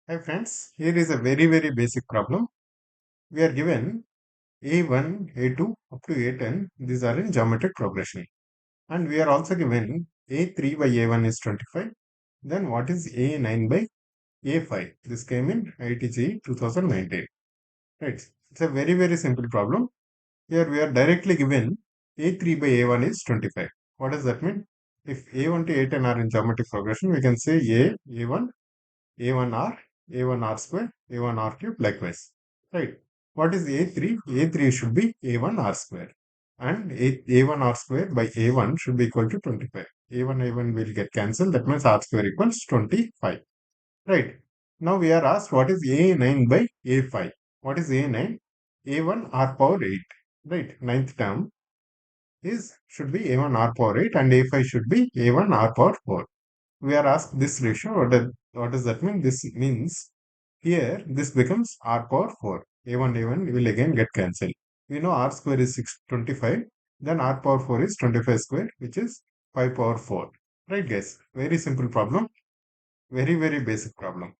Hi friends, here is a very basic problem. We are given A1, A2 up to A10. These are in geometric progression. And we are also given A3 by A1 is 25. Then what is A9 by A5? This came in IIT JEE 2019. Right. It's a very simple problem. Here we are directly given A3 by A1 is 25. What does that mean? If A1 to A10 are in geometric progression, we can say A1 a1r, a1r square, a1r cube likewise. Right. What is a3? a3 should be a1r square. And a1r square by a1 should be equal to 25. A1 will get cancelled. That means r square equals 25. Right. Now we are asked what is a9 by a5. What is a9? a1 r power 8. Right. Ninth term is should be a1 r power 8 and a5 should be a1 r power 4. We are asked this ratio. What does that mean? This means here this becomes r power 4. A1 will again get cancelled. We know r square is 625. Then r power 4 is 25 square, which is 5 power 4. Right, guys? Very simple problem. Very basic problem.